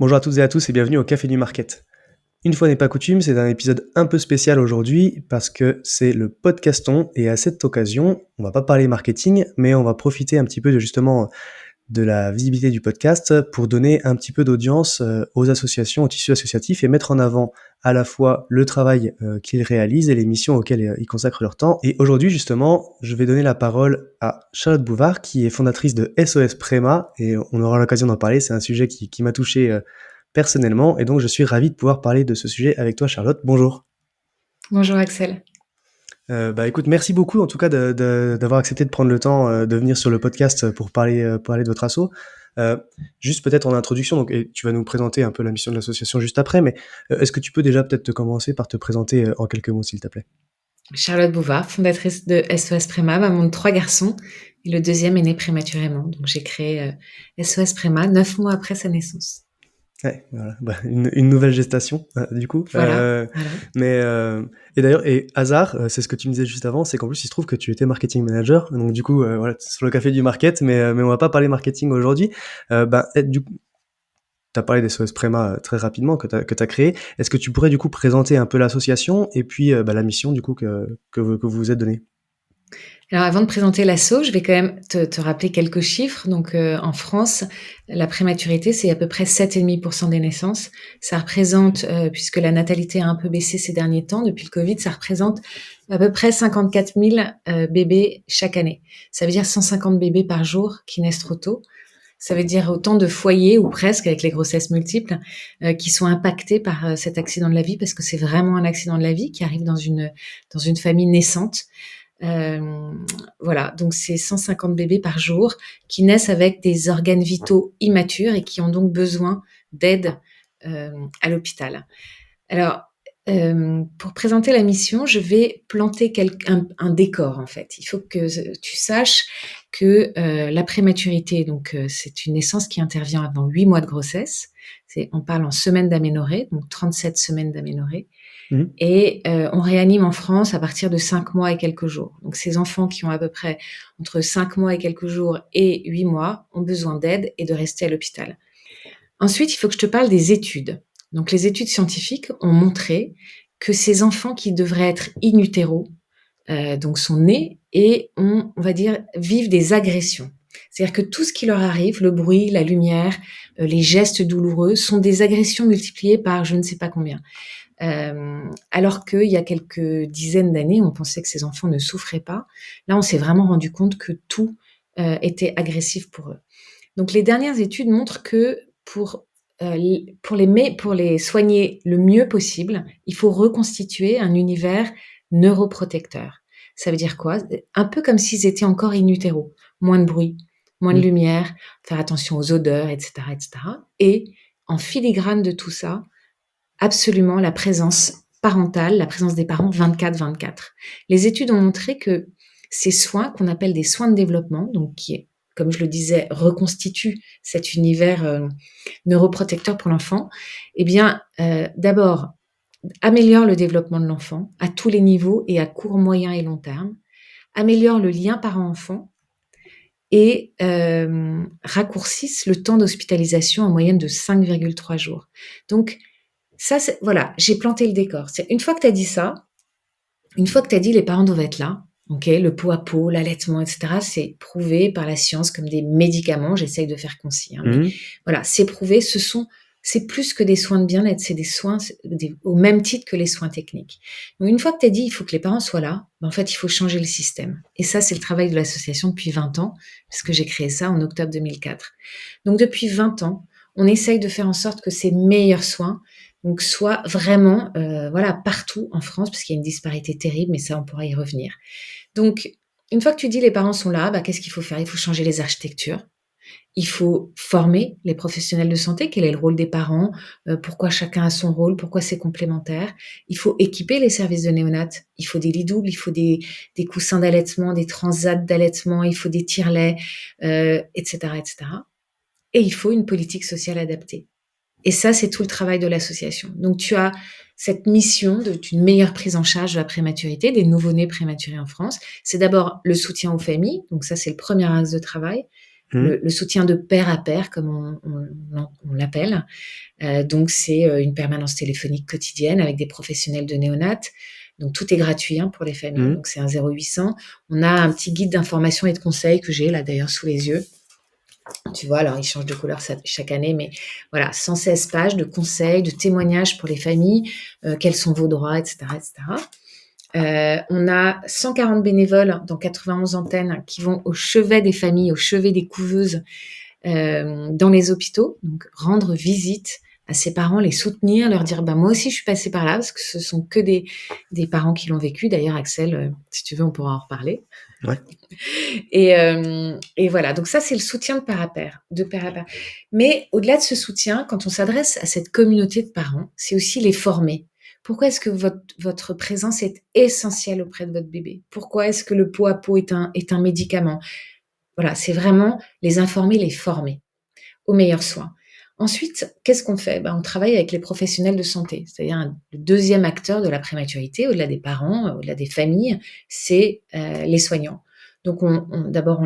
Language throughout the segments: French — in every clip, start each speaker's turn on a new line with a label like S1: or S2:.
S1: Bonjour à toutes et à tous et bienvenue au Café du Market. Une fois n'est pas coutume, c'est un épisode un peu spécial aujourd'hui parce que c'est le podcaston et à cette occasion, on va pas parler marketing, mais on va profiter un petit peu de la visibilité du podcast pour donner un petit peu d'audience aux associations, au tissu associatif et mettre en avant à la fois le travail qu'ils réalisent et les missions auxquelles ils consacrent leur temps. Et aujourd'hui, justement, je vais donner la parole à Charlotte Bouvard, qui est fondatrice de SOS Préma, et on aura l'occasion d'en parler. C'est un sujet qui m'a touché personnellement, et donc je suis ravi de pouvoir parler de ce sujet avec toi, Charlotte. Bonjour.
S2: Bonjour Axel.
S1: Écoute, merci beaucoup en tout cas d'avoir accepté de prendre le temps de venir sur le podcast pour parler de votre asso. Euh, Juste peut-être en introduction, donc, et tu vas nous présenter un peu la mission de l'association juste après, mais est-ce que tu peux déjà peut-être te commencer par te présenter en quelques mots, s'il te plaît?
S2: Charlotte Bouvard, fondatrice de SOS Préma, maman de 3 garçons et le deuxième est né prématurément. Donc j'ai créé SOS Préma 9 mois après sa naissance.
S1: Ouais, voilà. Une nouvelle gestation, du coup.
S2: Voilà.
S1: Et d'ailleurs, et hasard, c'est ce que tu me disais juste avant, c'est qu'en plus, il se trouve que tu étais marketing manager. Donc, du coup, voilà, c'est sur le café du market, mais on va pas parler marketing aujourd'hui. Du coup, tu as parlé des SOS Préma très rapidement que tu as créé. Est-ce que tu pourrais, du coup, présenter un peu l'association et puis la mission, du coup, que vous vous êtes donnée?
S2: Alors avant de présenter l'asso, je vais quand même te rappeler quelques chiffres. Donc en France, la prématurité, c'est à peu près 7,5% des naissances. Ça représente, puisque la natalité a un peu baissé ces derniers temps, depuis le Covid, ça représente à peu près 54 000 bébés chaque année. Ça veut dire 150 bébés par jour qui naissent trop tôt. Ça veut dire autant de foyers, ou presque, avec les grossesses multiples, qui sont impactés par cet accident de la vie, parce que c'est vraiment un accident de la vie qui arrive dans une famille naissante. Euh, voilà, donc c'est 150 bébés par jour qui naissent avec des organes vitaux immatures et qui ont donc besoin d'aide à l'hôpital. Alors, pour présenter la mission, je vais planter un décor en fait. Il faut que tu saches que la prématurité, donc c'est une naissance qui intervient avant 8 mois de grossesse. On parle en semaines d'aménorrhée, donc 37 semaines d'aménorrhée.
S1: Mhm.
S2: Et on réanime en France à partir de 5 mois et quelques jours. Donc ces enfants qui ont à peu près entre 5 mois et quelques jours et 8 mois ont besoin d'aide et de rester à l'hôpital. Ensuite, il faut que je te parle des études. Donc les études scientifiques ont montré que ces enfants qui devraient être in utero, donc sont nés et on va dire, vivent des agressions. C'est-à-dire que tout ce qui leur arrive, le bruit, la lumière, les gestes douloureux, sont des agressions multipliées par je ne sais pas combien. Alors qu'il y a quelques dizaines d'années, on pensait que ces enfants ne souffraient pas. Là, on s'est vraiment rendu compte que tout était agressif pour eux. Donc, les dernières études montrent que pour les soigner le mieux possible, il faut reconstituer un univers neuroprotecteur. Ça veut dire quoi? Un peu comme s'ils étaient encore in utero. Moins de bruit, moins de
S1: Mhm.
S2: lumière, faire attention aux odeurs, etc., etc. Et en filigrane de tout ça, absolument la présence parentale, la présence des parents 24/24. Les études ont montré que ces soins, qu'on appelle des soins de développement, donc qui est, comme je le disais, reconstituent cet univers neuroprotecteur pour l'enfant, eh bien, d'abord, améliore le développement de l'enfant à tous les niveaux et à court, moyen et long terme, améliore le lien parent-enfant et raccourcissent le temps d'hospitalisation en moyenne de 5,3 jours. Donc, ça, voilà, j'ai planté le décor. Une fois que tu as dit ça, une fois que tu as dit les parents doivent être là, ok, le pot à pot, l'allaitement, etc., c'est prouvé par la science comme des médicaments. J'essaye de faire concis, hein, mais
S1: Mhm.
S2: voilà, c'est prouvé. C'est plus que des soins de bien-être, c'est des soins au même titre que les soins techniques. Donc, une fois que tu as dit il faut que les parents soient là, ben, en fait, il faut changer le système. Et ça, c'est le travail de l'association depuis 20 ans, puisque j'ai créé ça en octobre 2004. Donc, depuis 20 ans, on essaye de faire en sorte que ces meilleurs soins donc soient vraiment voilà, partout en France, parce qu'il y a une disparité terrible, mais ça, on pourra y revenir. Donc, une fois que tu dis les parents sont là, bah, qu'est-ce qu'il faut faire? Il faut changer les architectures. Il faut former les professionnels de santé, quel est le rôle des parents, pourquoi chacun a son rôle, pourquoi c'est complémentaire. Il faut équiper les services de néonat. Il faut des lits doubles, il faut des coussins d'allaitement, des transats d'allaitement, il faut des tire-laits, etc., etc. Et il faut une politique sociale adaptée. Et ça, c'est tout le travail de l'association. Donc, tu as cette mission d'une meilleure prise en charge de la prématurité, des nouveau-nés prématurés en France. C'est d'abord le soutien aux familles. Donc, ça, c'est le premier axe de travail.
S1: Mmh.
S2: Le soutien de pair à pair, comme on l'appelle. Donc c'est, une permanence téléphonique quotidienne avec des professionnels de néonat. Donc tout est gratuit, hein, pour les familles,
S1: Mmh.
S2: donc c'est un 0800. On a un petit guide d'information et de conseils que j'ai là d'ailleurs sous les yeux. Tu vois? Alors il change de couleur chaque année, mais voilà, 116 pages de conseils, de témoignages pour les familles, quels sont vos droits et cetera et cetera. On a 140 bénévoles dans 91 antennes qui vont au chevet des familles, au chevet des couveuses, dans les hôpitaux, donc rendre visite à ces parents, les soutenir, leur dire: «Bah, moi aussi je suis passée par là», parce que ce sont que des parents qui l'ont vécu. D'ailleurs Axel, si tu veux on pourra en reparler.
S1: Ouais.
S2: Et voilà, donc ça c'est le soutien de pair à pair, Mais au-delà de ce soutien, quand on s'adresse à cette communauté de parents, c'est aussi les former. Pourquoi est-ce que votre présence est essentielle auprès de votre bébé? Pourquoi est-ce que le pot à pot est un médicament? Voilà, c'est vraiment les informer, les former aux meilleurs soins. Ensuite, qu'est-ce qu'on fait? On travaille avec les professionnels de santé, c'est-à-dire le deuxième acteur de la prématurité, au-delà des parents, au-delà des familles, c'est les soignants. Donc, d'abord,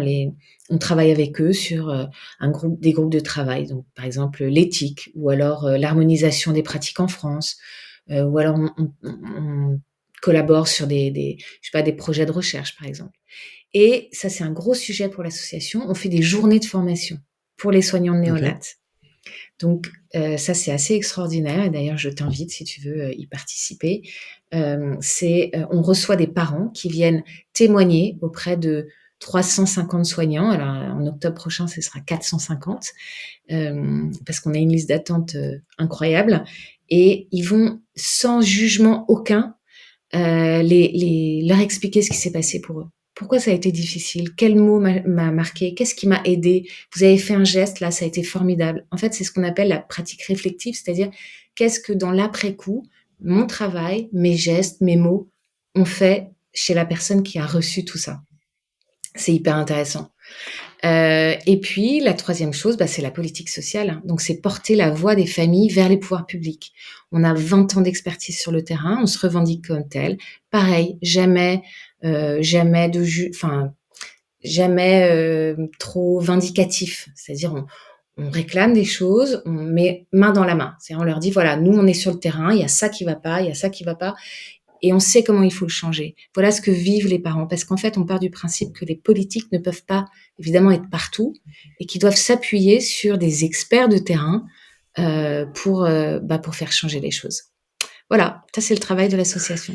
S2: on travaille avec eux sur des groupes de travail, donc par exemple l'éthique, ou alors l'harmonisation des pratiques en France, ou alors on collabore sur je sais pas, des projets de recherche, par exemple. Et ça, c'est un gros sujet pour l'association. On fait des journées de formation pour les soignants de
S1: OK.
S2: néonat. Donc, ça, c'est assez extraordinaire et d'ailleurs, je t'invite si tu veux, y participer. On reçoit des parents qui viennent témoigner auprès de 350 soignants. Alors, en octobre prochain, ce sera 450, parce qu'on a une liste d'attente, incroyable, et ils vont, sans jugement aucun, leur expliquer ce qui s'est passé pour eux. Pourquoi ça a été difficile? Quel mot m'a marqué? Qu'est-ce qui m'a aidé? Vous avez fait un geste, là, ça a été formidable. En fait, c'est ce qu'on appelle la pratique réflective, c'est-à-dire qu'est-ce que dans l'après-coup, mon travail, mes gestes, mes mots ont fait chez la personne qui a reçu tout ça. C'est hyper intéressant. Et puis la troisième chose, c'est la politique sociale, hein. Donc c'est porter la voix des familles vers les pouvoirs publics. On a 20 ans d'expertise sur le terrain, on se revendique comme tel. Pareil, jamais jamais, trop vindicatif. C'est-à-dire on réclame des choses, on met main dans la main. C'est-à-dire on leur dit: «Voilà, nous on est sur le terrain, il y a ça qui va pas, il y a ça qui va pas et on sait comment il faut le changer». Voilà ce que vivent les parents, parce qu'en fait, on part du principe que les politiques ne peuvent pas, évidemment, être partout et qu'ils doivent s'appuyer sur des experts de terrain, pour faire changer les choses. Voilà, ça c'est le travail de l'association.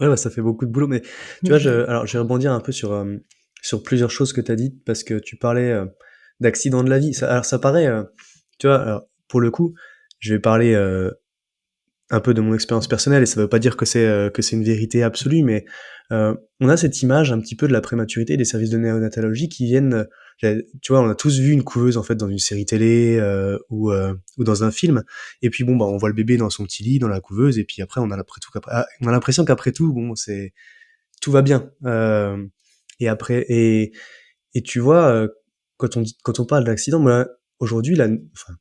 S1: Ouais, ça fait beaucoup de boulot, mais tu vois, alors je vais rebondir un peu sur plusieurs choses que tu as dites parce que tu parlais, d'accidents de la vie. Ça paraît, tu vois, alors pour le coup, je vais parler, un peu de mon expérience personnelle et ça veut pas dire que c'est une vérité absolue, mais on a cette image un petit peu de la prématurité des services de néonatologie qui viennent, tu vois, on a tous vu une couveuse en fait dans une série télé, ou dans un film et puis bon, on voit le bébé dans son petit lit, dans la couveuse et puis après on a l'impression qu'après tout, bon, c'est tout va bien. Et après et tu vois, quand on parle d'accident, moi, aujourd'hui, enfin,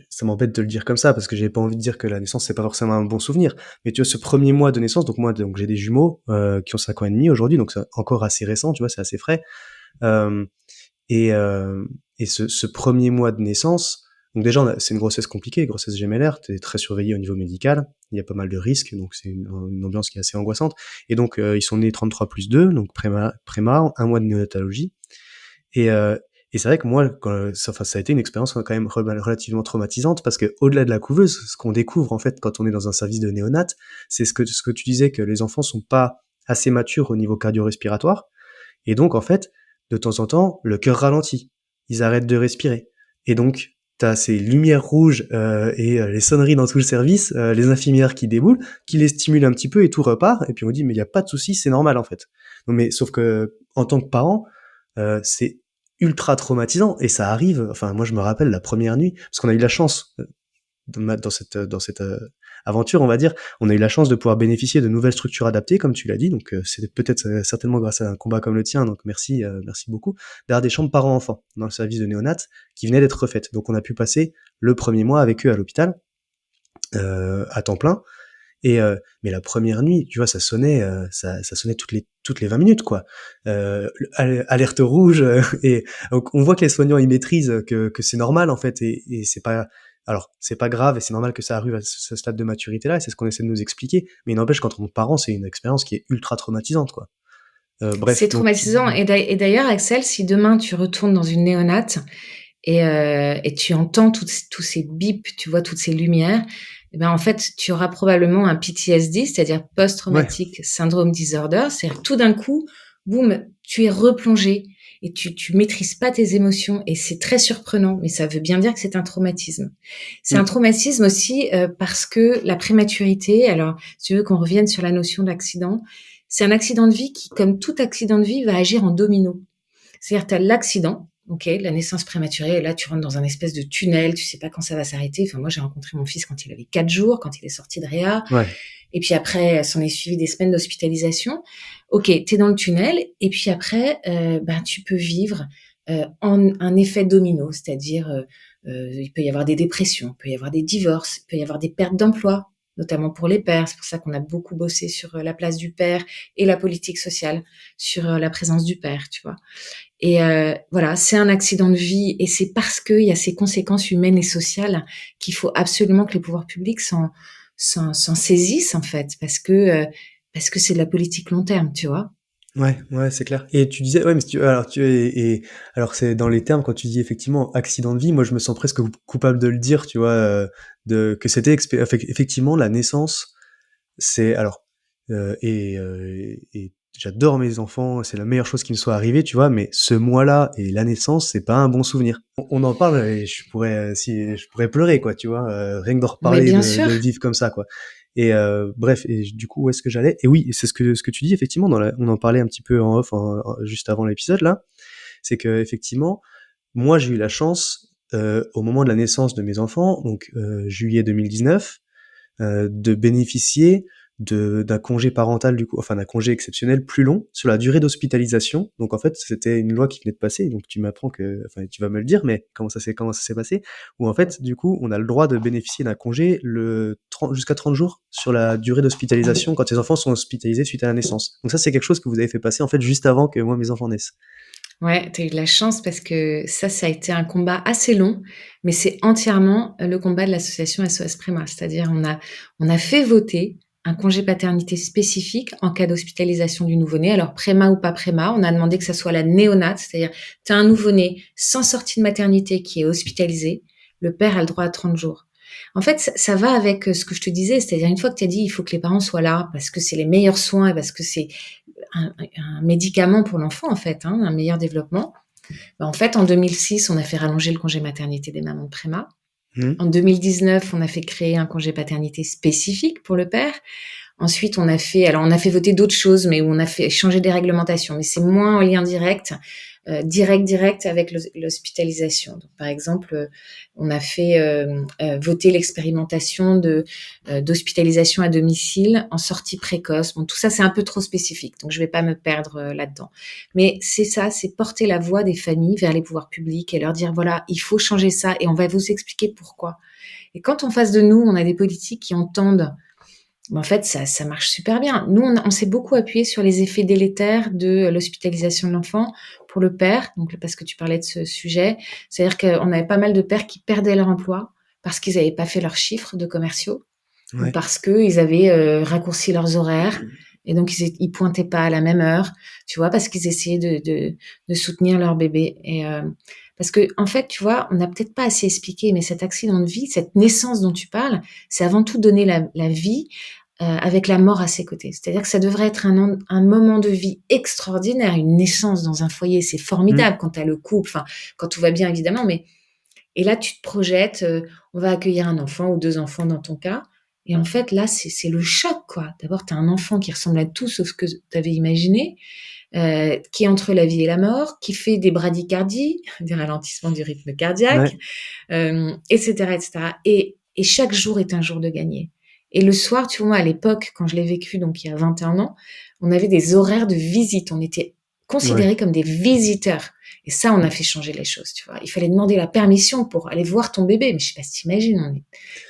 S1: ça m'embête de le dire comme ça, parce que j'ai pas envie de dire que la naissance, c'est pas forcément un bon souvenir. Mais tu vois, ce premier mois de naissance, donc j'ai des jumeaux, qui ont 5 ans et demi aujourd'hui, donc c'est encore assez récent, tu vois, c'est assez frais. Hem et ce 1 mois de naissance, donc déjà, c'est une grossesse compliquée, grossesse gémellaire, tu es très surveillé au niveau médical, il y a pas mal de risques, donc c'est une ambiance qui est assez angoissante. Et donc, ils sont nés 33+2, donc préma, 1 mois de néonatologie. Et, et c'est vrai que moi, ça a été une expérience quand même relativement traumatisante parce que au-delà de la couveuse, ce qu'on découvre en fait quand on est dans un service de néonat, c'est ce que tu disais, que les enfants sont pas assez matures au niveau cardio-respiratoire. Et donc, en fait, de temps en temps, le cœur ralentit. Ils arrêtent de respirer. Et donc, t'as ces lumières rouges et les sonneries dans tout le service, les infirmières qui déboulent, qui les stimulent un petit peu et tout repart. Et puis on dit, mais il n'y a pas de souci, c'est normal en fait. Non, mais sauf que en tant que parent, c'est ultra traumatisant et ça arrive. Enfin, moi je me rappelle la première nuit, parce qu'on a eu la chance dans cette aventure, on va dire, on a eu la chance de pouvoir bénéficier de nouvelles structures adaptées, comme tu l'as dit, donc c'est peut-être certainement grâce à un combat comme le tien, donc merci, merci beaucoup, d'avoir des chambres parents-enfants dans le service de néonat qui venaient d'être refaites. Donc on a pu passer le premier mois avec eux à l'hôpital, à temps plein, Mais la première nuit, tu vois, ça sonnait, ça sonnait toutes les 20 minutes, quoi. Alerte rouge, et donc on voit que les soignants ils maîtrisent que c'est normal en fait, et c'est pas, alors c'est pas grave et c'est normal que ça arrive à ce stade de maturité là, et c'est ce qu'on essaie de nous expliquer. Mais il n'empêche, quand on est parent, c'est une expérience qui est ultra traumatisante, quoi.
S2: C'est
S1: Bref, donc
S2: traumatisant et d'ailleurs, Axel, si demain tu retournes dans une néonate et tu entends tous ces bips, tu vois toutes ces lumières, et ben en fait, tu auras probablement un PTSD, c'est-à-dire
S1: ouais,
S2: post-traumatic syndrome disorder. C'est-à-dire tout d'un coup, boum, tu es replongé et tu maîtrises pas tes émotions et c'est très surprenant, mais ça veut bien dire que c'est un traumatisme. C'est un
S1: mmh,
S2: traumatisme aussi parce que la prématurité. Alors, si tu veux qu'on revienne sur la notion d'accident, c'est un accident de vie qui, comme tout accident de vie, va agir en domino. C'est-à-dire, tu as l'accident, ok, la naissance prématurée, et là, tu rentres dans un espèce de tunnel, tu sais pas quand ça va s'arrêter. Enfin, moi, j'ai rencontré mon fils quand il avait 4 jours, quand il est sorti de réa.
S1: ouais,
S2: Et puis après, s'en est suivi des semaines d'hospitalisation. Ok, tu es dans le tunnel. Et puis après, ben, tu peux vivre en un effet domino, c'est-à-dire, il peut y avoir des dépressions, il peut y avoir des divorces, il peut y avoir des pertes d'emploi, notamment pour les pères. C'est pour ça qu'on a beaucoup bossé sur la place du père et la politique sociale, sur la présence du père, tu vois. Et voilà, c'est un accident de vie et c'est parce qu'il y a ces conséquences humaines et sociales qu'il faut absolument que les pouvoirs publics s'en saisissent, en fait, parce que c'est de la politique long terme, tu vois.
S1: ouais, ouais, c'est clair. Et tu disais, ouais, mais si tu, alors alors c'est dans les termes, quand tu dis effectivement accident de vie, moi je me sens presque coupable de le dire, tu vois, que c'était effectivement la naissance. C'est alors, et j'adore mes enfants, c'est la meilleure chose qui me soit arrivée, tu vois? Mais ce mois-là et la naissance, c'est pas un bon souvenir. On en parle et je pourrais pleurer, quoi, tu vois? Rien que d'en
S2: Mais
S1: reparler,
S2: bien
S1: de
S2: sûr.
S1: le vivre comme ça, quoi. Et bref, et du coup, où est-ce que j'allais? Et oui, c'est ce que tu dis effectivement, on en parlait un petit peu en off, juste avant l'épisode là, c'est qu'effectivement, moi j'ai eu la chance, au moment de la naissance de mes enfants, donc juillet 2019, de bénéficier d'un congé parental, du coup, enfin d'un congé exceptionnel plus long sur la durée d'hospitalisation. Donc en fait, c'était une loi qui venait de passer, donc tu m'apprends que, enfin tu vas me le dire, mais comment ça s'est passé? Où en fait, du coup, on a le droit de bénéficier d'un congé jusqu'à 30 jours sur la durée d'hospitalisation quand les enfants sont hospitalisés suite à la naissance. Donc ça, c'est quelque chose que vous avez fait passer en fait juste avant que moi mes enfants naissent.
S2: Ouais, tu as eu de la chance parce que ça a été un combat assez long, mais c'est entièrement le combat de l'association SOS Préma. C'est-à-dire, on a fait voter un congé paternité spécifique en cas d'hospitalisation du nouveau-né. Alors, Préma ou pas Préma, on a demandé que ça soit la néonate, c'est-à-dire, tu as un nouveau-né sans sortie de maternité qui est hospitalisé, le père a le droit à 30 jours. En fait, ça va avec ce que je te disais, c'est-à-dire une fois que tu as dit il faut que les parents soient là parce que c'est les meilleurs soins et parce que c'est un médicament pour l'enfant, en fait, hein, un meilleur développement. Ben, en fait, en 2006, on a fait rallonger le congé maternité des mamans de préma.
S1: Mmh.
S2: En 2019, on a fait créer un congé paternité spécifique pour le père. Ensuite, on a fait voter d'autres choses, mais où on a fait changer des réglementations, mais c'est moins en lien direct, direct avec l'hospitalisation. Donc, par exemple, on a fait voter l'expérimentation d'hospitalisation à domicile en sortie précoce. Bon, tout ça, c'est un peu trop spécifique, donc je vais pas me perdre là-dedans. Mais c'est ça, c'est porter la voix des familles vers les pouvoirs publics et leur dire, voilà, il faut changer ça et on va vous expliquer pourquoi. Et quand en face de nous, on a des politiques qui entendent, en fait, ça marche super bien. Nous, on s'est beaucoup appuyé sur les effets délétères de l'hospitalisation de l'enfant pour le père, donc parce que tu parlais de ce sujet. C'est-à-dire qu'on avait pas mal de pères qui perdaient leur emploi parce qu'ils n'avaient pas fait leurs chiffres de commerciaux ou
S1: Ouais.
S2: parce qu'ils avaient raccourci leurs horaires et donc ils pointaient pas à la même heure, tu vois, parce qu'ils essayaient de soutenir leur bébé. Et parce que en fait, tu vois, on n'a peut-être pas assez expliqué, mais cet accident de vie, cette naissance dont tu parles, c'est avant tout donner la vie avec la mort à ses côtés. C'est-à-dire que ça devrait être un moment de vie extraordinaire, une naissance dans un foyer, c'est
S1: Mmh.
S2: formidable quand tu as le couple, enfin, quand tout va bien évidemment, mais et là tu te projettes, on va accueillir un enfant ou 2 enfants dans ton cas et en fait là c'est le choc quoi. D'abord tu as un enfant qui ressemble à tout sauf ce que tu avais imaginé, qui est entre la vie et la mort, qui fait des bradycardies, des ralentissements du rythme cardiaque,
S1: Ouais.
S2: et cetera et cetera et chaque jour est un jour de gagné et le soir, tu vois, moi, à l'époque, quand je l'ai vécu, donc il y a 21 ans, on avait des horaires de visite. On était
S1: Ouais.
S2: considérés comme des visiteurs. Et ça, on a fait changer les choses, tu vois. Il fallait demander la permission pour aller voir ton bébé. Mais je sais pas si t'imagines,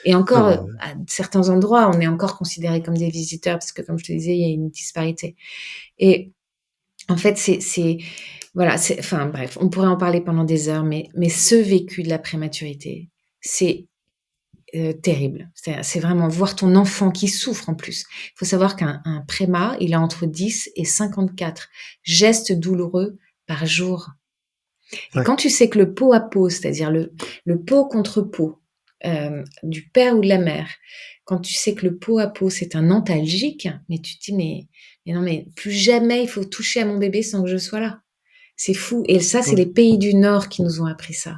S2: et
S1: Non,
S2: encore,
S1: mais
S2: à certains endroits, on est encore considérés comme des visiteurs parce que, comme je te disais, il y a une disparité. Et en fait, voilà, enfin bref, on pourrait en parler pendant des heures, mais ce vécu de la prématurité, c'est terrible. C'est vraiment voir ton enfant qui souffre en plus. Il faut savoir qu'un préma, il a entre 10 et 54 gestes douloureux par jour. Et
S1: ouais,
S2: quand tu sais que le pot à pot, c'est-à-dire le pot contre pot, du père ou de la mère, quand tu sais que le pot à pot, c'est un antalgique, mais tu te dis: «Mais non, mais plus jamais il faut toucher à mon bébé sans que je sois là». C'est fou, et ça, c'est
S1: ouais.
S2: les pays du Nord qui nous ont appris ça.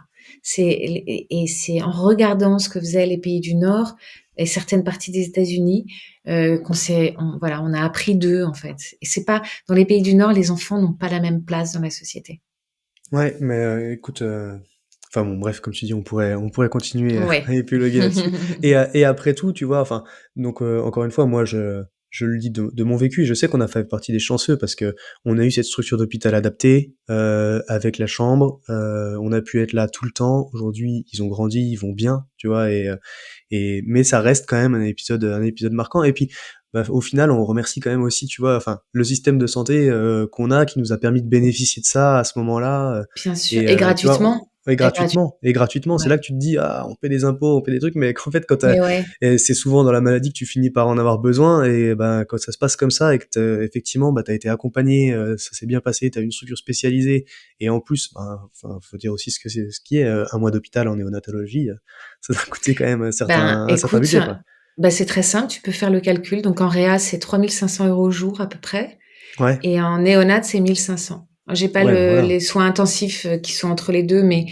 S2: Et c'est en regardant ce que faisaient les pays du Nord et certaines parties des États-Unis, voilà, on a appris d'eux, en fait. Et c'est pas dans les pays du Nord, les enfants n'ont pas la même place dans la société.
S1: Ouais, mais écoute, enfin bon, bref, comme tu dis, on pourrait continuer à
S2: Ouais.
S1: épiloguer là-dessus. Et après tout, tu vois, enfin, donc encore une fois, moi, je le dis de mon vécu. Je sais qu'on a fait partie des chanceux parce que on a eu cette structure d'hôpital adaptée avec la chambre. On a pu être là tout le temps. Aujourd'hui, ils ont grandi, ils vont bien, tu vois. Et mais ça reste quand même un épisode marquant. Et puis, bah, au final, on remercie quand même aussi, tu vois, enfin, le système de santé qu'on a, qui nous a permis de bénéficier de ça à ce moment-là.
S2: Bien sûr,
S1: Et
S2: et
S1: tu vois,
S2: gratuitement.
S1: et
S2: Et gratuit
S1: gratuitement, et gratuitement. C'est
S2: Ouais.
S1: là que tu te dis, ah, on paie des impôts, on paie des trucs, mais qu'en fait,
S2: Mais ouais,
S1: et c'est souvent dans la maladie que tu finis par en avoir besoin. Et ben, quand ça se passe comme ça et que effectivement, bah, t'as été accompagné, ça s'est bien passé, t'as une structure spécialisée, et en plus, ben, enfin, faut dire aussi ce qui est, un mois d'hôpital en néonatologie, ça doit coûter quand même
S2: ben,
S1: un certain
S2: écoute,
S1: budget, quoi.
S2: bah, c'est très simple, tu peux faire le calcul. Donc en réa, c'est 3 500 € au jour à peu près.
S1: Ouais,
S2: Et en néonat, c'est 1 500. J'ai pas
S1: ouais, ben voilà.
S2: les soins intensifs qui sont entre les deux, mais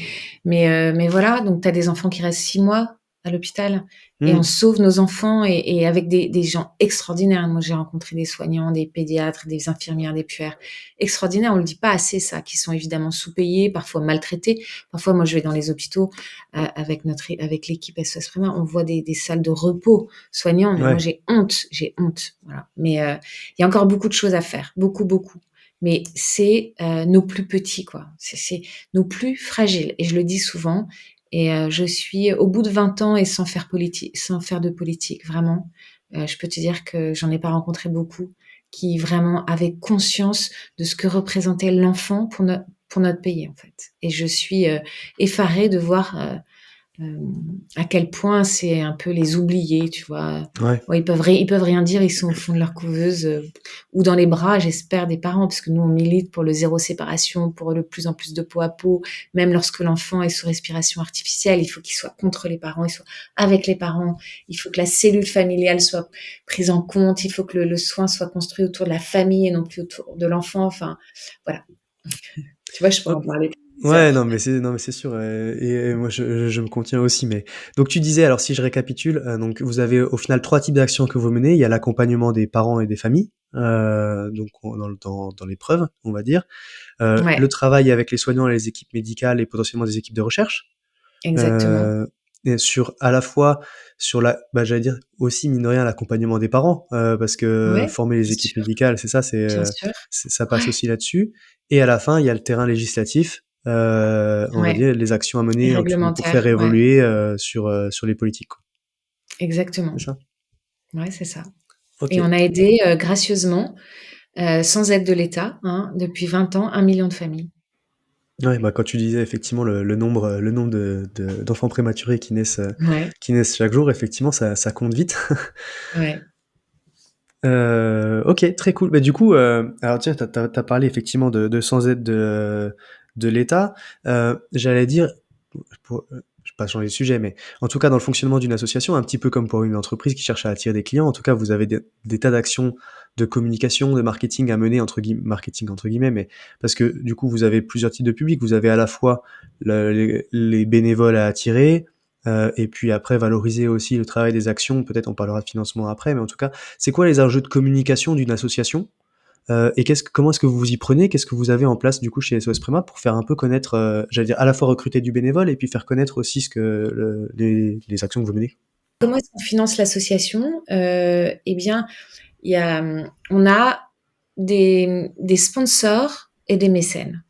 S2: voilà. Donc, tu as des enfants qui restent 6 mois à l'hôpital et on
S1: Mmh.
S2: sauve nos enfants, et avec des gens extraordinaires. Moi, j'ai rencontré des soignants, des pédiatres, des infirmières, des puères extraordinaires. On le dit pas assez, ça, qui sont évidemment sous-payés, parfois maltraités. Parfois, moi, je vais dans les hôpitaux avec l'équipe SOS Prima, on voit des salles de repos soignants, mais moi,
S1: Ouais,
S2: j'ai honte, voilà. Mais il y a encore beaucoup de choses à faire, beaucoup, beaucoup. Mais c'est nos plus petits, quoi. C'est nos plus fragiles. Et je le dis souvent. Et je suis au bout de 20 ans et sans faire de politique, vraiment. Je peux te dire que j'en ai pas rencontré beaucoup qui vraiment avaient conscience de ce que représentait l'enfant pour notre pays, en fait. Et je suis effarée de voir à quel point c'est un peu les oubliés, tu vois.
S1: ouais.
S2: Bon, ils peuvent rien dire, ils sont au fond de leur couveuse ou dans les bras, j'espère, des parents, parce que nous, on milite pour le zéro séparation, pour le plus en plus de peau à peau. Même lorsque l'enfant est sous respiration artificielle, il faut qu'il soit contre les parents, il soit avec les parents. Il faut que la cellule familiale soit prise en compte. Il faut que le soin soit construit autour de la famille et non plus autour de l'enfant. Enfin, voilà. Tu vois, je pourrais en
S1: OK.
S2: parler des
S1: Ouais,
S2: heures.
S1: non mais c'est sûr, et moi je me contiens aussi, mais donc tu disais, alors si je récapitule, donc vous avez au final 3 types d'actions que vous menez. Il y a l'accompagnement des parents et des familles, donc dans l'épreuve, on va dire. Le
S2: Ouais,
S1: travail avec les soignants et les équipes médicales et potentiellement des équipes de recherche.
S2: exactement.
S1: Heu et à la fois sur bah, j'allais dire aussi, mine de rien, l'accompagnement des parents, parce que
S2: Ouais,
S1: former les
S2: bien
S1: équipes
S2: sûr.
S1: médicales, c'est ça,
S2: Bien sûr.
S1: ça passe
S2: Ouais,
S1: aussi là-dessus. Et à la fin, il y a le terrain législatif, on va
S2: ouais,
S1: dire les actions à
S2: et
S1: mener pour faire
S2: réglementaire, ouais,
S1: évoluer, sur les politiques, quoi. C'est
S2: exactement.
S1: ça?
S2: Ouais, c'est ça. Et
S1: OK.
S2: on a aidé, gracieusement, sans aide de l'État, hein, depuis 20 ans, 1 million de familles.
S1: Ouais, bah, quand tu disais effectivement le nombre d'enfants prématurés
S2: Ouais,
S1: qui naissent chaque jour, effectivement, ça compte vite.
S2: ouais,
S1: OK, très cool. Bah, du coup, alors tiens, tu as parlé effectivement de sans aide de l'État. J'allais dire, je vais pas changer de sujet, mais en tout cas, dans le fonctionnement d'une association, un petit peu comme pour une entreprise qui cherche à attirer des clients, en tout cas, vous avez des tas d'actions de communication, de marketing à mener, marketing entre guillemets, mais parce que du coup, vous avez plusieurs types de publics. Vous avez à la fois les bénévoles à attirer, et puis après valoriser aussi le travail des actions. Peut-être on parlera de financement après, mais en tout cas, c'est quoi les enjeux de communication d'une association? Et comment est-ce que vous vous y prenez? Qu'est-ce que vous avez en place du coup chez SOS Préma pour faire un peu connaître, j'allais dire à la fois recruter du bénévole et puis faire connaître aussi ce que les actions que vous menez?
S2: Comment est-ce qu'on finance l'association? Eh bien, on a des sponsors et des mécènes.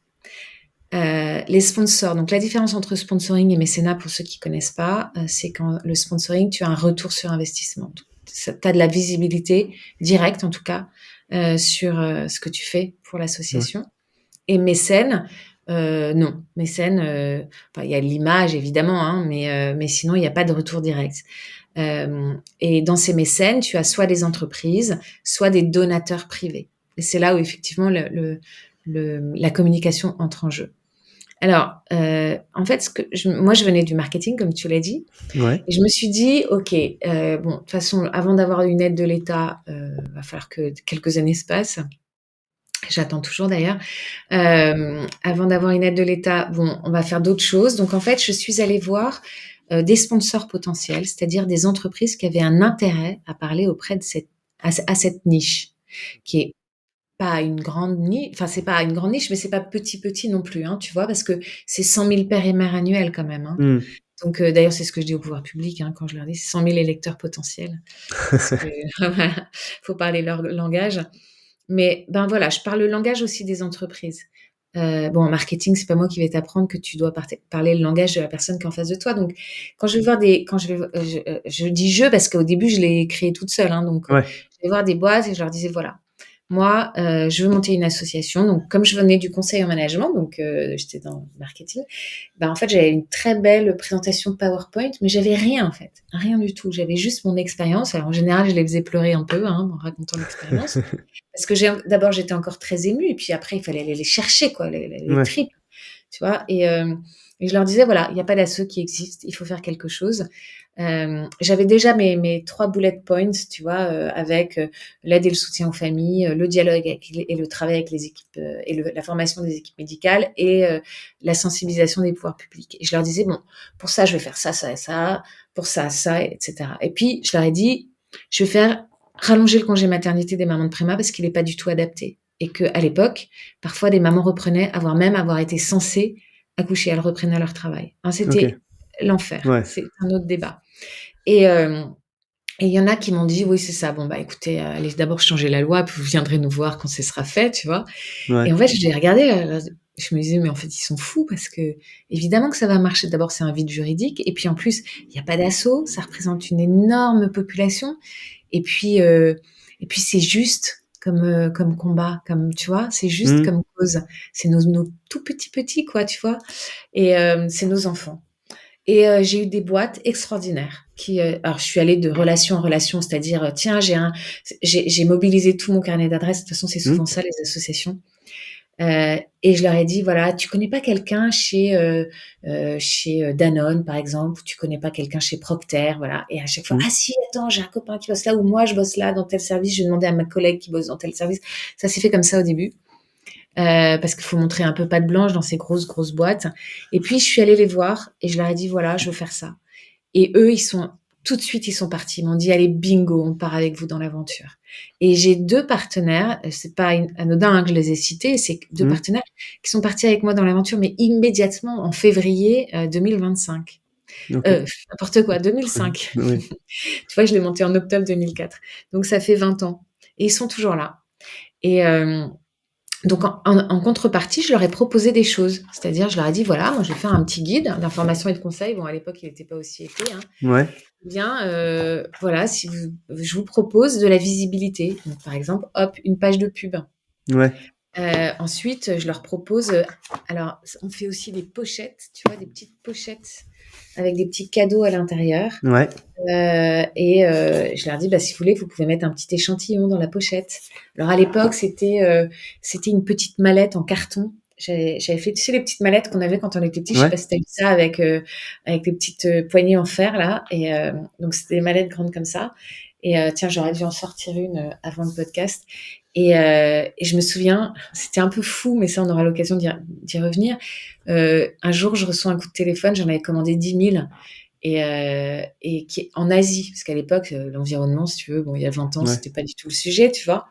S2: Les sponsors, donc la différence entre sponsoring et mécénat, pour ceux qui connaissent pas, c'est quand le sponsoring, tu as un retour sur investissement. Tu as de la visibilité directe, en tout cas, sur ce que tu fais pour l'association. Et mécène, non. Mécène, il y a l'image, évidemment, hein, mais sinon, il n'y a pas de retour direct. Et dans ces mécènes, tu as soit des entreprises, soit des donateurs privés. Et c'est là où, effectivement, la communication entre en jeu. Alors, en fait, moi, je venais du marketing, comme tu l'as dit,
S1: Ouais.
S2: et je me suis dit, OK, bon, de toute façon, avant d'avoir une aide de l'État, va falloir que quelques années se passent. J'attends toujours d'ailleurs. Avant d'avoir une aide de l'État, bon, on va faire d'autres choses. Donc, en fait, je suis allée voir des sponsors potentiels, c'est-à-dire des entreprises qui avaient un intérêt à parler auprès de cette niche, qui est pas une grande niche, enfin, c'est pas une grande niche, mais c'est pas petit non plus, hein, tu vois, parce que c'est 100 000 pères et mères annuels quand même, hein.
S1: Mmh.
S2: Donc, d'ailleurs, c'est ce que je dis au pouvoir public, hein, quand je leur dis, c'est 100 000 électeurs potentiels, parce que voilà, faut parler leur langage. Mais ben voilà, je parle le langage aussi des entreprises. Bon, en marketing, c'est pas moi qui vais t'apprendre que tu dois parler le langage de la personne qui est en face de toi. Donc, quand je vais voir je dis je parce qu'au début, je l'ai créé toute seule, hein, donc,
S1: Ouais.
S2: je vais voir des boîtes et je leur disais voilà, moi, je veux monter une association. Donc, comme je venais du conseil en management, donc, j'étais dans le marketing, en fait, j'avais une très belle présentation PowerPoint, mais j'avais rien en fait, rien du tout. J'avais juste mon expérience. Alors, en général, je les faisais pleurer un peu, hein, en racontant l'expérience. Parce que d'abord, j'étais encore très émue, et puis après, il fallait aller les chercher, quoi, les
S1: Ouais.
S2: tripes, tu vois. Et je leur disais, voilà, il n'y a pas d'asso qui existe, il faut faire quelque chose. J'avais déjà mes 3 bullet points, tu vois, avec l'aide et le soutien aux familles, le dialogue et le travail avec les équipes, et la formation des équipes médicales, et la sensibilisation des pouvoirs publics. Et je leur disais, bon, pour ça, je vais faire ça, ça et ça, pour ça, ça, etc. Et puis, je leur ai dit, je vais faire rallonger le congé maternité des mamans de préma parce qu'il n'est pas du tout adapté. Et qu'à l'époque, parfois, des mamans reprenaient, avoir été censées accoucher, elles reprenaient leur travail. Hein,
S1: OK.
S2: c'était l'enfer.
S1: Ouais.
S2: C'est un autre débat. Et il y en a qui m'ont dit, oui, c'est ça. Bon, écoutez, allez d'abord changer la loi, puis vous viendrez nous voir quand ce sera fait, tu vois.
S1: Ouais.
S2: Et en fait, je les regardais, je me disais, mais en fait, ils sont fous parce que, évidemment que ça va marcher. D'abord, c'est un vide juridique. Et puis, en plus, il n'y a pas d'assaut. Ça représente une énorme population. Et puis c'est juste comme combat, comme, tu vois, c'est juste
S1: Mmh.
S2: comme cause. C'est nos tout petits, quoi, tu vois. Et c'est nos enfants. Et j'ai eu des boîtes extraordinaires qui, alors je suis allée de relation en relation, c'est-à-dire, tiens, j'ai mobilisé tout mon carnet d'adresses. De toute façon, c'est
S1: Mmh.
S2: souvent ça, les associations. Et je leur ai dit, voilà, tu connais pas quelqu'un chez Danone, par exemple, ou tu connais pas quelqu'un chez Procter, voilà. Et à chaque fois,
S1: Mmh.
S2: ah si, attends, j'ai un copain qui bosse là, ou moi je bosse là dans tel service, je vais demander à ma collègue qui bosse dans tel service. Ça s'est fait comme ça au début, parce qu'il faut montrer un peu patte blanche dans ces grosses boîtes. Et puis je suis allée les voir et je leur ai dit, voilà, je veux faire ça. Et eux, tout de suite, ils sont partis. Ils m'ont dit, allez, bingo, on part avec vous dans l'aventure. Et j'ai 2 partenaires, c'est pas anodin, hein, que je les ai cités, c'est 2
S1: Mmh.
S2: partenaires qui sont partis avec moi dans l'aventure, mais immédiatement en février 2025.
S1: OK.
S2: N'importe quoi, 2005.
S1: Oui.
S2: Tu vois, je l'ai monté en octobre 2004. Donc ça fait 20 ans. Et ils sont toujours là. Et donc en contrepartie, je leur ai proposé des choses. C'est-à-dire, je leur ai dit, voilà, moi je vais faire un petit guide d'information et de conseils. Bon, à l'époque, il n'était pas aussi épais, hein.
S1: Ouais.
S2: Bien, voilà, je vous propose de la visibilité. Donc, par exemple, hop, une page de pub.
S1: Ouais.
S2: Ensuite, je leur propose, alors, on fait aussi des pochettes, tu vois, des petites pochettes avec des petits cadeaux à l'intérieur.
S1: Ouais.
S2: Et je leur dis, si vous voulez, vous pouvez mettre un petit échantillon dans la pochette. Alors, à l'époque, c'était une petite mallette en carton. J'avais fait, tu sais, les petites mallettes qu'on avait quand on était petit. Je sais
S1: Ouais.
S2: pas si tu as vu ça avec des petites poignées en fer, là. Et donc, c'était des mallettes grandes comme ça. Et tiens, j'aurais dû en sortir une avant le podcast. Et je me souviens, c'était un peu fou, mais ça, on aura l'occasion d'y revenir. Un jour, je reçois un coup de téléphone, j'en avais commandé 10 000, et qui est en Asie, parce qu'à l'époque, l'environnement, si tu veux, bon, il y a 20 ans,
S1: Ouais.
S2: c'était pas du tout le sujet, tu vois.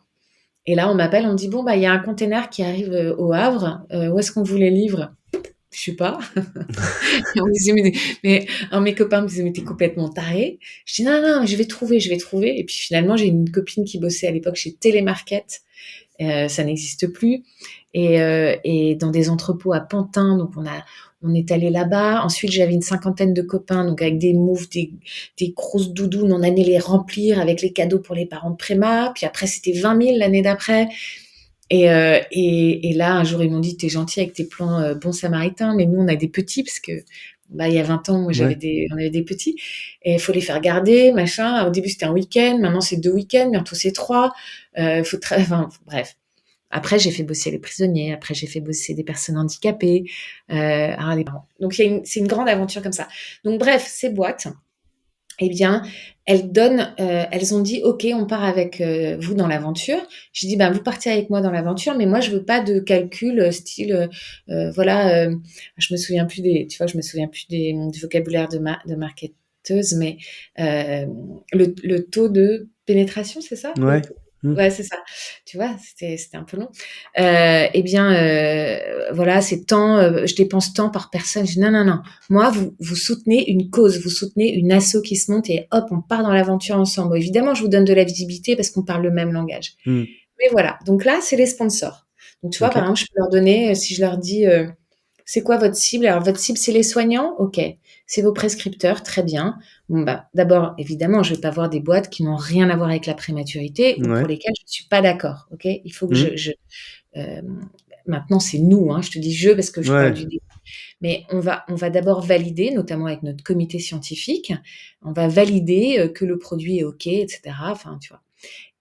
S2: Et là, on m'appelle, on me dit, bon, il y a un container qui arrive au Havre, où est-ce qu'on vous les livre? Je sais pas. Et on me disait, mais un de mes copains me disait, mais t'es complètement taré. Je dis, non, je vais trouver. Et puis finalement, j'ai une copine qui bossait à l'époque chez Télémarket, ça n'existe plus. Et dans des entrepôts à Pantin, donc on est allé là-bas. Ensuite, j'avais une cinquantaine de copains, donc avec des moufs, des grosses doudounes, on allait les remplir avec les cadeaux pour les parents de préma. Puis après, c'était 20 000 l'année d'après. Et là, un jour, ils m'ont dit, t'es gentil avec tes plans bons samaritains, mais nous, on a des petits, parce que il y a 20 ans, moi,
S1: Ouais.
S2: on avait des petits, et il faut les faire garder, machin. Au début, c'était un week-end, maintenant, c'est 2 week-ends, bientôt, c'est 3. Enfin, bref. Après, j'ai fait bosser les prisonniers, après, j'ai fait bosser des personnes handicapées, les parents. Donc, c'est une grande aventure comme ça. Donc, bref, ces boîtes, eh bien, elles ont dit, OK, on part avec vous dans l'aventure. J'ai dit, ben, vous partez avec moi dans l'aventure, mais moi, je veux pas de calcul style, je me souviens plus je me souviens plus du vocabulaire de marketeuse, mais le taux de pénétration, c'est ça?
S1: Ouais. Mmh.
S2: Ouais, c'est ça. Tu vois, c'était un peu long. Eh bien, voilà, c'est tant, je dépense tant par personne. Je dis non, non, non. Moi, vous soutenez une cause, vous soutenez une asso qui se monte et hop, on part dans l'aventure ensemble. Bon, évidemment, je vous donne de la visibilité parce qu'on parle le même langage.
S1: Mmh.
S2: Mais voilà. Donc là, c'est les sponsors. Donc tu vois, par
S1: OK.
S2: exemple, je peux leur donner, si je leur dis, c'est quoi votre cible? Alors votre cible, c'est les soignants? OK. C'est vos prescripteurs? Très bien. Bon, bah, d'abord, évidemment, je vais pas voir des boîtes qui n'ont rien à voir avec la prématurité ou pour
S1: Ouais.
S2: lesquelles je suis pas d'accord. OK? Il faut que
S1: Mmh.
S2: maintenant, c'est nous, hein, je te dis je parce que je parle
S1: Ouais.
S2: du début. Mais on va d'abord valider, notamment avec notre comité scientifique, on va valider que le produit est OK, etc. Enfin, tu vois.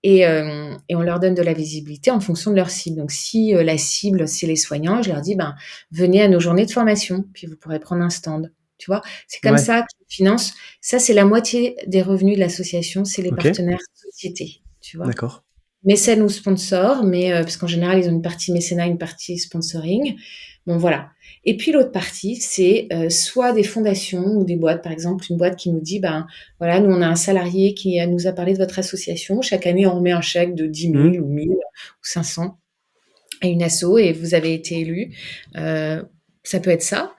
S2: Et on leur donne de la visibilité en fonction de leur cible. Donc, si la cible, c'est les soignants, je leur dis, ben, venez à nos journées de formation, puis vous pourrez prendre un stand. Tu vois, c'est comme
S1: Ouais.
S2: ça qu'ils financent. Ça, c'est la moitié des revenus de l'association, c'est les
S1: OK.
S2: partenaires sociétés. Tu vois,
S1: D'accord.
S2: mécènes ou sponsors, mais parce qu'en général, ils ont une partie mécénat, une partie sponsoring. Bon, voilà. Et puis l'autre partie, c'est soit des fondations ou des boîtes, par exemple, une boîte qui nous dit, ben voilà, nous on a un salarié qui nous a parlé de votre association. Chaque année, on remet un chèque de 10 000
S1: Mmh.
S2: ou 1000 ou 500 à une asso et vous avez été élu. Ça peut être ça.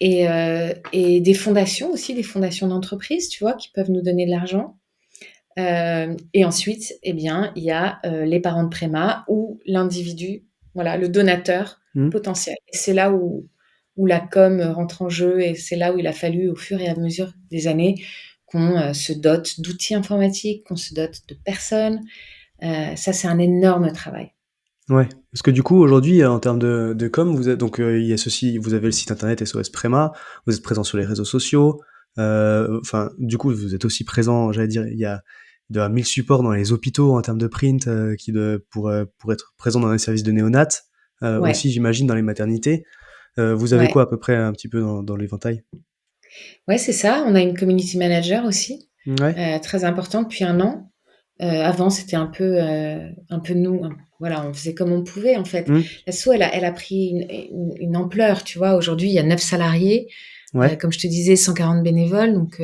S2: Et des fondations aussi, des fondations d'entreprise, tu vois, qui peuvent nous donner de l'argent. Et ensuite, eh bien, il y a les parents de préma ou l'individu, voilà, le donateur
S1: Mmh.
S2: potentiel. Et c'est là où la com rentre en jeu et c'est là où il a fallu, au fur et à mesure des années, qu'on se dote d'outils informatiques, qu'on se dote de personnes. Ça, c'est un énorme travail.
S1: Ouais. Parce que du coup, aujourd'hui, en termes de com, vous êtes donc, il y a ceci vous avez le site internet SOS Préma, vous êtes présent sur les réseaux sociaux, enfin, du coup, vous êtes aussi présent, j'allais dire, il doit y avoir 1000 supports dans les hôpitaux en termes de print, qui de pour être présent dans les services de néonat,
S2: Ouais,
S1: aussi, j'imagine, dans les maternités. Vous avez
S2: ouais.
S1: quoi à peu près un petit peu dans l'éventail?
S2: Ouais, c'est ça. On a une community manager aussi,
S1: Ouais.
S2: très importante depuis 1 an. Avant, c'était un peu nous, voilà, on faisait comme on pouvait, en fait.
S1: Mmh.
S2: L'asso, elle a pris une ampleur, tu vois? Aujourd'hui, il y a 9 salariés,
S1: Ouais.
S2: comme je te disais, 140 bénévoles, donc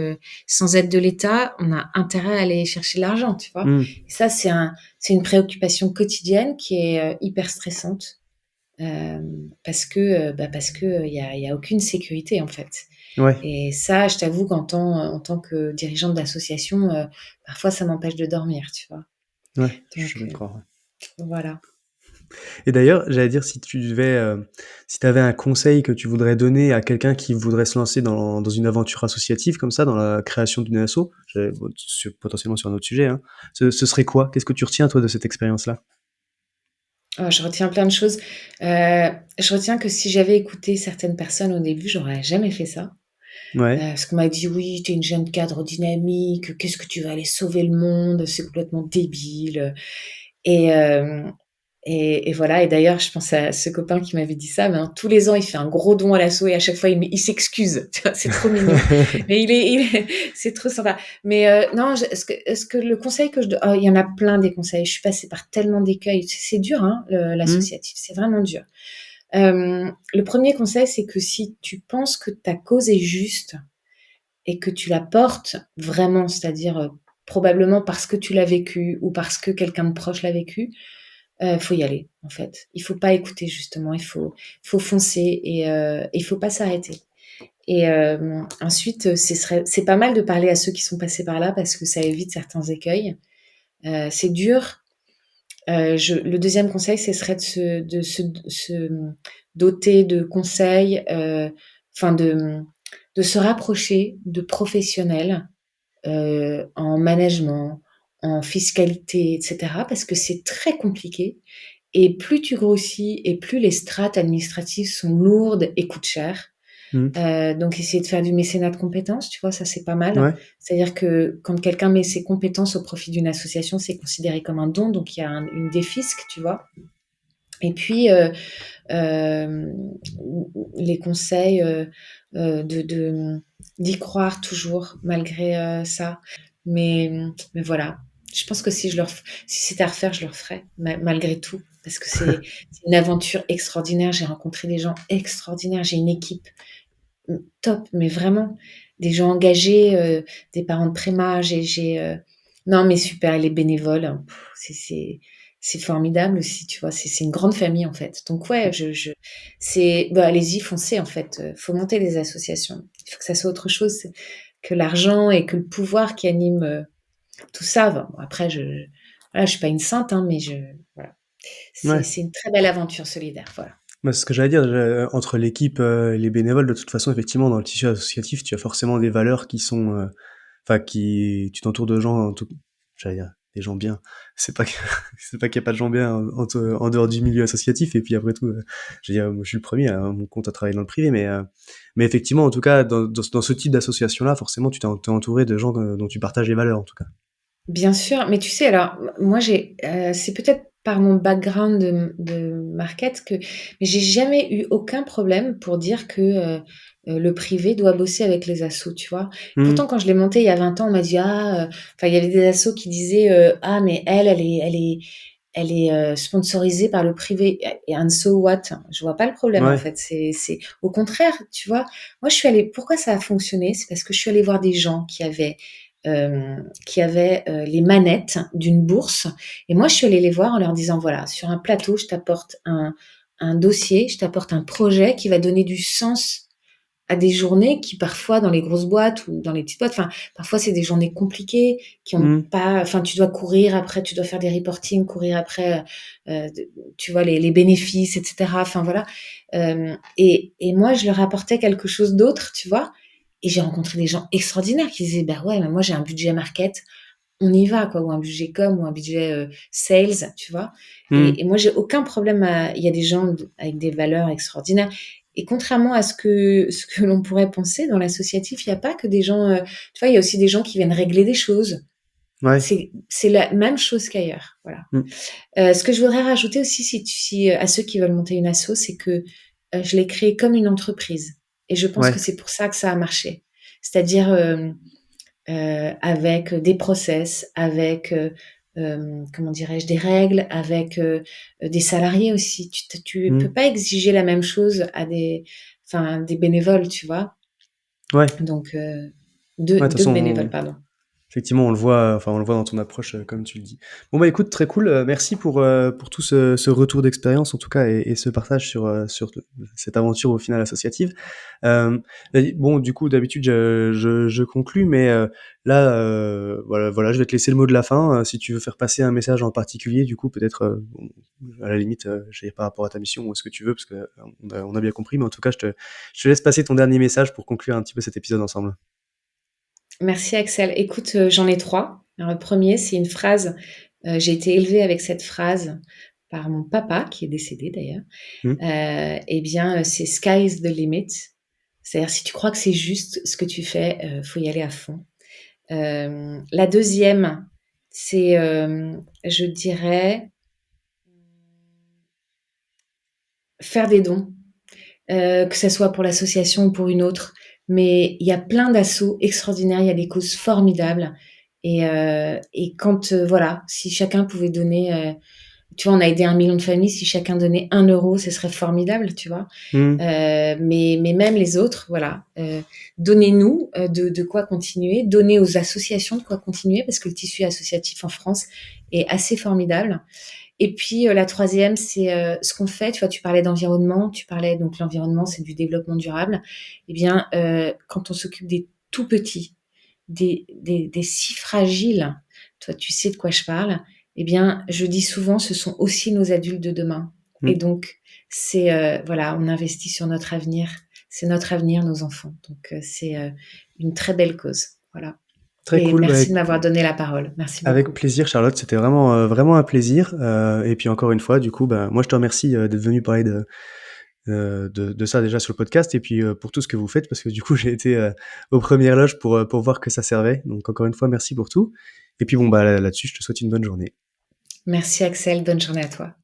S2: sans aide de l'État, on a intérêt à aller chercher de l'argent, tu vois?
S1: Mmh.
S2: Et ça, c'est une préoccupation quotidienne qui est, hyper stressante, parce que, il y a aucune sécurité, en fait.
S1: Ouais.
S2: Et ça, je t'avoue en tant que dirigeante d'association, parfois ça m'empêche de dormir, tu vois?
S1: Ouais, je
S2: Donc
S1: vais te croire, ouais.
S2: voilà.
S1: Et d'ailleurs, j'allais dire si tu devais, si tu avais un conseil que tu voudrais donner à quelqu'un qui voudrait se lancer dans une aventure associative comme ça, dans la création d'une asso, bon, potentiellement sur un autre sujet, hein, ce serait quoi? Qu'est-ce que tu retiens toi de cette expérience-là?
S2: Je retiens plein de choses. Je retiens que si j'avais écouté certaines personnes au début, j'aurais jamais fait ça.
S1: Ouais.
S2: Parce qu'on m'a dit: «Oui, tu es une jeune cadre dynamique, qu'est-ce que tu vas aller sauver le monde? C'est complètement débile», et hem et voilà. Et d'ailleurs, je pense à ce copain qui m'avait dit ça, ben, tous les ans, il fait un gros don à l'asso et à chaque fois, il s'excuse, tu vois? C'est trop mignon. Mais c'est trop sympa. Mais non, je ce que le conseil que je do il y en a plein des conseils. Je suis passée par tellement d'écueils. C'est dur, hein,
S1: Mmh.
S2: l'associatif, c'est vraiment dur. Le premier conseil, c'est que si tu penses que ta cause est juste et que tu la portes vraiment, c'est-à-dire, probablement parce que tu l'as vécu ou parce que quelqu'un de proche l'a vécu, faut y aller, en fait. Il faut pas écouter justement, faut foncer et il faut pas s'arrêter. Et ensuite, c'est pas mal de parler à ceux qui sont passés par là parce que ça évite certains écueils. C'est dur, Le deuxième conseil, ce serait de se doter de conseils, enfin de se rapprocher de professionnels, en management, en fiscalité, et cetera, parce que c'est très compliqué et plus tu grossis et plus les strates administratives sont lourdes et coûtent cher.
S1: Mmh.
S2: Donc essayer de faire du mécénat de compétences, tu vois? Ça, c'est pas mal.
S1: Ouais.
S2: C'est-à-dire que quand quelqu'un met ses compétences au profit d'une association, c'est considéré comme un don, donc il y a une défisque, tu vois? Et puis, hem, les conseils, d'y croire toujours malgré, ça. Mais voilà, je pense que si c'était à refaire, je le referais malgré tout parce que c'est une aventure extraordinaire. J'ai rencontré des gens extraordinaires, j'ai une équipe top, mais vraiment des gens engagés, des parents de préma, non mais super et les bénévoles, c'est formidable aussi, tu vois? C'est une grande famille, en fait. Donc ouais, je c'est bah, allez-y, foncez, en fait, faut monter des associations. Il faut que ça soit autre chose que l'argent et que le pouvoir qui anime, tout ça. Bon après voilà, je suis pas une sainte, hein, mais voilà. C'est
S1: Ouais.
S2: c'est une très belle aventure solidaire, voilà.
S1: Bah, c'est ce que j'allais dire, entre l'équipe, et les bénévoles, de toute façon, effectivement, dans le tissu associatif, tu as forcément des valeurs qui sont, enfin qui tu t'entoures de gens, en tout j'allais dire, des gens bien. C'est pas que c'est pas qu'il y a pas de gens bien en dehors du milieu associatif et puis après tout, je veux dire, moi je suis le premier à mon compte à travailler dans le privé, mais effectivement, en tout cas, dans ce type d'association-là, forcément, tu es entouré de gens, dont tu partages les valeurs, en tout cas.
S2: Bien sûr, mais tu sais, alors, moi, c'est peut-être par mon background de market mais j'ai jamais eu aucun problème pour dire que, le privé doit bosser avec les assos, tu vois?
S1: Mmh.
S2: Pourtant, quand je l'ai monté il y a 20 ans, on m'a dit: «Ah», enfin, il y avait des assos qui disaient, «Ah, mais elle est sponsorisée par le privé» et and so what? Je vois pas le problème, en
S1: Ouais.
S2: fait. C'est au contraire, tu vois? Moi, je suis allée pourquoi ça a fonctionné? C'est parce que je suis allée voir des gens qui avaient les manettes d'une bourse et moi je suis allée les voir en leur disant: «Voilà, sur un plateau, je t'apporte un dossier, je t'apporte un projet qui va donner du sens à des journées qui parfois dans les grosses boîtes ou dans les petites boîtes, enfin parfois c'est des journées compliquées qui ont
S1: Mmh.
S2: pas enfin tu dois courir après, tu dois faire des reporting, courir après, de tu vois les bénéfices et cetera, enfin voilà, et moi je leur apportais quelque chose d'autre, tu vois? Et j'ai rencontré des gens extraordinaires qui disaient: «Bah ouais, mais moi j'ai un budget market, on y va quoi, ou un budget com ou un budget, sales», tu vois?
S1: Mmh.
S2: Et moi j'ai aucun problème à il y a des gens avec des valeurs extraordinaires et contrairement à ce que l'on pourrait penser dans l'associatif, il y a pas que des gens, tu vois, il y a aussi des gens qui viennent régler des choses.
S1: Ouais.
S2: C'est la même chose qu'ailleurs, voilà.
S1: Mmh.
S2: Ce que je voudrais rajouter aussi à ceux qui veulent monter une asso, c'est que, je l'ai créée comme une entreprise et je pense que
S1: Ouais.
S2: c'est pour ça que ça a marché. C'est-à-dire, avec des process, avec, comment dirais-je? Des règles, avec, des salariés aussi. Tu
S1: Mmh.
S2: peux pas exiger la même chose à des bénévoles, tu vois?
S1: Ouais.
S2: Donc,
S1: Ouais, de toute
S2: 2 bénévoles,
S1: façon,
S2: pardon.
S1: effectivement, on le voit dans ton approche, comme tu le dis. Bon, bah, écoute, très cool, merci pour tout ce retour d'expérience, en tout cas, et ce partage sur cette aventure, au final, associative. Bon, du coup, d'habitude, je conclus, mais là, voilà, je vais te laisser le mot de la fin, si tu veux faire passer un message en particulier, du coup, peut-être, bon, à la limite, je sais, par rapport à ta mission ou ce que tu veux, parce que, on a bien compris, mais en tout cas, je te laisse passer ton dernier message pour conclure un petit peu cet épisode ensemble.
S2: Merci Axel. Écoute, j'en ai 3. Alors le 1er, c'est une phrase, j'ai été élevée avec cette phrase par mon papa, qui est décédé d'ailleurs.
S1: Mmh.
S2: Et bien, c'est «Sky is the limit». C'est-à-dire si tu crois que c'est juste ce que tu fais, faut y aller à fond. La deuxième, c'est, je dirais, faire des dons, que ça soit pour l'association ou pour une autre. Mais il y a plein d'assauts extraordinaires, il y a des causes formidables et quand, voilà, si chacun pouvait donner, tu vois, on a aidé 1 million de familles, si chacun donnait 1 euro, ce serait formidable, tu vois?
S1: Mmh.
S2: Mais même les autres, voilà, donnez-nous, de quoi continuer, donnez aux associations de quoi continuer parce que le tissu associatif en France est assez formidable et puis, la 3e, c'est, ce qu'on fait, tu vois, tu parlais d'environnement, tu parlais donc l'environnement, c'est du développement durable. Eh bien, quand on s'occupe des tout petits, des si fragiles, toi, tu sais de quoi je parle, eh bien, je dis souvent, ce sont aussi nos adultes de demain. Et
S1: Mmh.
S2: donc, voilà, on investit sur notre avenir. C'est notre avenir, nos enfants. Donc, c'est une très belle cause. Voilà.
S1: Très
S2: Et
S1: cool, bah,
S2: merci de m'avoir donné la parole. Merci
S1: avec
S2: beaucoup.
S1: plaisir Charlotte, c'était vraiment, vraiment un plaisir, et puis encore une fois, du coup, bah, moi je te remercie, d'être venue parler de ça déjà sur le podcast et puis, pour tout ce que vous faites parce que du coup j'ai été, aux premières loges pour voir que ça servait. Donc encore une fois, merci pour tout et puis bon, bah, là là-dessus, je te souhaite une bonne journée.
S2: Merci Axel. Bonne journée à toi.